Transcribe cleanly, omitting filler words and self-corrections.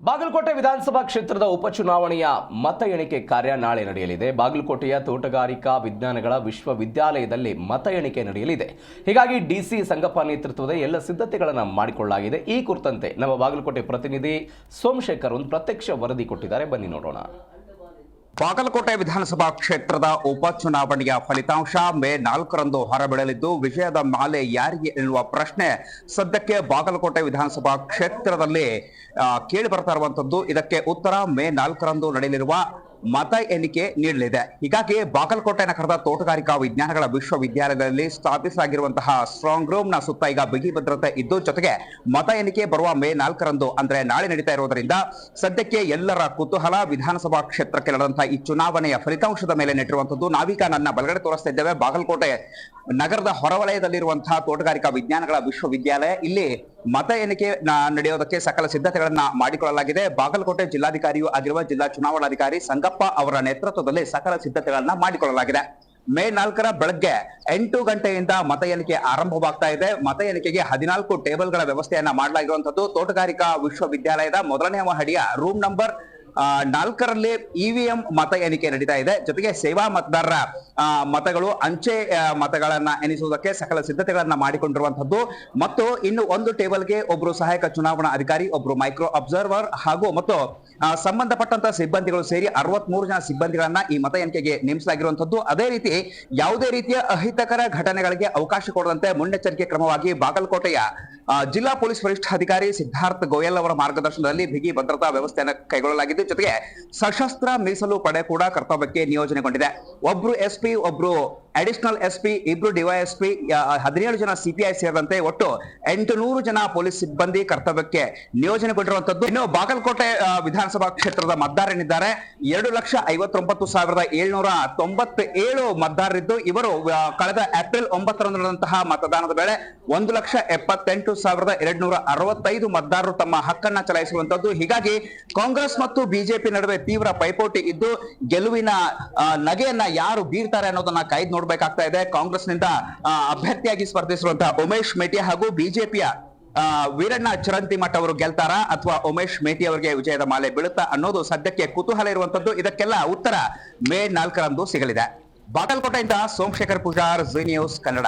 ಬಾಗಲಕೋಟೆ ವಿಧಾನಸಭಾ ಕ್ಷೇತ್ರದ ಉಪಚುನಾವಣೆಯ ಮತ ಎಣಿಕೆ ಕಾರ್ಯ ನಾಳೆ ನಡೆಯಲಿದೆ. ಬಾಗಲಕೋಟೆಯ ತೋಟಗಾರಿಕಾ ವಿಜ್ಞಾನಗಳ ವಿಶ್ವವಿದ್ಯಾಲಯದಲ್ಲಿ ಮತ ಎಣಿಕೆ ನಡೆಯಲಿದೆ. ಹೀಗಾಗಿ ಡಿಸಿ ಸಂಗಪ್ಪ ನೇತೃತ್ವದ ಎಲ್ಲ ಸಿದ್ಧತೆಗಳನ್ನು ಮಾಡಿಕೊಳ್ಳಲಾಗಿದೆ. ಈ ಕುರಿತಂತೆ ನಮ್ಮ ಬಾಗಲಕೋಟೆ ಪ್ರತಿನಿಧಿ ಸೋಮಶೇಖರ್ ಒಂದು ಪ್ರತ್ಯಕ್ಷ ವರದಿ ಕೊಟ್ಟಿದ್ದಾರೆ. ಬನ್ನಿ ನೋಡೋಣ. ಬಾಗಲಕೋಟೆ ವಿಧಾನಸಭಾ ಕ್ಷೇತ್ರದ ಉಪಚುನಾವಣೆಯ ಫಲಿತಾಂಶ ಮೇ 4ರಂದು ಹೊರಬೀಳಲಿದ್ದು, ವಿಜಯದ ಮಾಲೆ ಯಾರಿಗೆ ಎನ್ನುವ ಪ್ರಶ್ನೆ ಸದ್ಯಕ್ಕೆ ಬಾಗಲಕೋಟೆ ವಿಧಾನಸಭಾ ಕ್ಷೇತ್ರದಲ್ಲಿ ಕೇಳಿ ಬರ್ತಾ ಇರುವಂತದ್ದು. ಇದಕ್ಕೆ ಉತ್ತರ ಮೇ 4ರಂದು ನಡೆಯಲಿರುವ ಮತ ಎಣಿಕೆ ನೀಡಲಿದೆ. ಹೀಗಾಗಿ ಬಾಗಲಕೋಟೆ ನಗರದ ತೋಟಗಾರಿಕಾ ವಿಜ್ಞಾನಗಳ ವಿಶ್ವವಿದ್ಯಾಲಯದಲ್ಲಿ ಸ್ಥಾಪಿಸಲಾಗಿರುವಂತಹ ಸ್ಟ್ರಾಂಗ್ ರೂಮ್ ನ ಸುತ್ತ ಈಗ ಬಿಗಿ ಭದ್ರತೆ ಇದ್ದು, ಜೊತೆಗೆ ಮತ ಎಣಿಕೆ ಬರುವ ಮೇ 4ರಂದು ಅಂದ್ರೆ ನಾಳೆ ನಡೀತಾ ಇರೋದ್ರಿಂದ ಸದ್ಯಕ್ಕೆ ಎಲ್ಲರ ಕುತೂಹಲ ವಿಧಾನಸಭಾ ಕ್ಷೇತ್ರಕ್ಕೆ ನಡೆದಂತಹ ಈ ಚುನಾವಣೆಯ ಫಲಿತಾಂಶದ ಮೇಲೆ ನೆಟ್ಟಿರುವಂತದ್ದು. ನಾವೀಗ ನನ್ನ ಬಲಗಡೆ ತೋರಿಸ್ತಾ ಇದ್ದೇವೆ ಬಾಗಲಕೋಟೆ ನಗರದ ಹೊರವಲಯದಲ್ಲಿರುವಂತಹ ತೋಟಗಾರಿಕಾ ವಿಜ್ಞಾನಗಳ ವಿಶ್ವವಿದ್ಯಾಲಯ. ಇಲ್ಲಿ ಮತ ಎಣಿಕೆ ನಡೆಯೋದಕ್ಕೆ ಸಕಲ ಸಿದ್ಧತೆಗಳನ್ನ ಮಾಡಿಕೊಳ್ಳಲಾಗಿದೆ. ಬಾಗಲಕೋಟೆ ಜಿಲ್ಲಾಧಿಕಾರಿಯೂ ಆಗಿರುವ ಜಿಲ್ಲಾ ಚುನಾವಣಾಧಿಕಾರಿ ಸಂಗಪ್ಪ ಅವರ ನೇತೃತ್ವದಲ್ಲಿ ಸಕಲ ಸಿದ್ಧತೆಗಳನ್ನ ಮಾಡಿಕೊಳ್ಳಲಾಗಿದೆ. ಮೇ 4ರ ಬೆಳಗ್ಗೆ 8 ಗಂಟೆಯಿಂದ ಮತ ಎಣಿಕೆ ಆರಂಭವಾಗ್ತಾ ಇದೆ. ಮತ ಎಣಿಕೆಗೆ 14 ಟೇಬಲ್ಗಳ ವ್ಯವಸ್ಥೆಯನ್ನ ಮಾಡಲಾಗಿರುವಂತದ್ದು. ತೋಟಗಾರಿಕಾ ವಿಶ್ವವಿದ್ಯಾಲಯದ ಮೊದಲನೇ ಮಹಡಿಯ ರೂಮ್ ನಂಬರ್ 4ರಲ್ಲಿ ಇವಿಎಂ ಮತ ಎಣಿಕೆ ನಡೀತಾ ಇದೆ. ಜೊತೆಗೆ ಸೇವಾ ಮತದಾರರ ಮತಗಳು ಅಂಚೆ ಮತಗಳನ್ನ ಎಣಿಸುವುದಕ್ಕೆ ಸಕಲ ಸಿದ್ಧತೆಗಳನ್ನ ಮಾಡಿಕೊಂಡಿರುವಂತದ್ದು. ಮತ್ತು ಇನ್ನು ಒಂದು ಟೇಬಲ್ಗೆ ಒಬ್ರು ಸಹಾಯಕ ಚುನಾವಣಾ ಅಧಿಕಾರಿ, ಒಬ್ರು ಮೈಕ್ರೋ ಅಬ್ಸರ್ವರ್ ಮತ್ತು ಸಂಬಂಧಪಟ್ಟಂತ ಸಿಬ್ಬಂದಿಗಳು ಸೇರಿ 63 ಜನ ಸಿಬ್ಬಂದಿಗಳನ್ನ ಈ ಮತ ಎಣಿಕೆಗೆ ನೇಮಿಸಲಾಗಿರುವಂತದ್ದು. ಅದೇ ರೀತಿ ಯಾವುದೇ ರೀತಿಯ ಅಹಿತಕರ ಘಟನೆಗಳಿಗೆ ಅವಕಾಶ ಕೊಡದಂತೆ ಮುನ್ನೆಚ್ಚರಿಕೆ ಕ್ರಮವಾಗಿ ಬಾಗಲಕೋಟೆಯ ಜಿಲ್ಲಾ ಪೊಲೀಸ್ ವರಿಷ್ಠಾಧಿಕಾರಿ ಸಿದ್ಧಾರ್ಥ ಗೋಯಲ್ ಅವರ ಮಾರ್ಗದರ್ಶನದಲ್ಲಿ ಬಿಗಿ ಭದ್ರತಾ ವ್ಯವಸ್ಥೆಯನ್ನು ಕೈಗೊಳ್ಳಲಾಗಿದೆ. ಜೊತೆಗೆ ಸಶಸ್ತ್ರ ಮೀಸಲು ಪಡೆ ಕೂಡ ಕರ್ತವ್ಯಕ್ಕೆ ನಿಯೋಜನೆಗೊಂಡಿದೆ. ಒಬ್ರು ಎಸ್ಪಿ, ಒಬ್ರು ಅಡಿಷನಲ್ ಎಸ್ಪಿ, ಇಬ್ರು ಡಿವೈಎಸ್ಪಿ, 17 ಜನ ಸಿಪಿಐ ಸೇರಿದಂತೆ ಒಟ್ಟು 800 ಜನ ಪೊಲೀಸ್ ಸಿಬ್ಬಂದಿ ಕರ್ತವ್ಯಕ್ಕೆ ನಿಯೋಜನೆಗೊಂಡಿರುವಂತದ್ದು. ಇನ್ನು ಬಾಗಲಕೋಟೆ ವಿಧಾನಸಭಾ ಕ್ಷೇತ್ರದ ಮತದಾರರಿದ್ದಾರೆ 2,50,797 ಮತದಾರರಿದ್ದು, ಇವರು ಕಳೆದ ಏಪ್ರಿಲ್ 9ರಂದು ನಡೆದಂತಹ ಮತದಾನದ ವೇಳೆ 1,78,265 ಮತದಾರರು ತಮ್ಮ ಹಕ್ಕನ್ನ ಚಲಾಯಿಸುವಂತದ್ದು. ಹೀಗಾಗಿ ಕಾಂಗ್ರೆಸ್ ಮತ್ತು ಬಿಜೆಪಿ ನಡುವೆ ತೀವ್ರ ಪೈಪೋಟಿ ಇದ್ದು, ಗೆಲುವಿನ ನಗೆಯನ್ನ ಯಾರು ಬೀರ್ತಾರೆ ಅನ್ನೋದನ್ನ ಕಾಯ್ದು ನೋಡ್ಬೇಕಾಗ್ತಾ ಇದೆ. ಕಾಂಗ್ರೆಸ್ನಿಂದ ಅಭ್ಯರ್ಥಿಯಾಗಿ ಸ್ಪರ್ಧಿಸಿರುವಂತಹ ಉಮೇಶ್ ಮೇಟಿ ಹಾಗೂ ಬಿಜೆಪಿಯ ವೀರಣ್ಣ ಚರಂತಿಮಠ ಅವರು ಗೆಲ್ತಾರಾ ಅಥವಾ ಉಮೇಶ್ ಮೇಟಿ ಅವರಿಗೆ ವಿಜಯದ ಮಾಲೆ ಬೀಳುತ್ತಾ ಅನ್ನೋದು ಸದ್ಯಕ್ಕೆ ಕುತೂಹಲ ಇರುವಂತದ್ದು. ಇದಕ್ಕೆಲ್ಲ ಉತ್ತರ ಮೇ 4ರಂದು ಸಿಗಲಿದೆ. ಬಾಗಲಕೋಟೆಯಿಂದ ಸೋಮಶೇಖರ್ ಪೂಜಾರ್, ಜಿ ನ್ಯೂಸ್ ಕನ್ನಡ.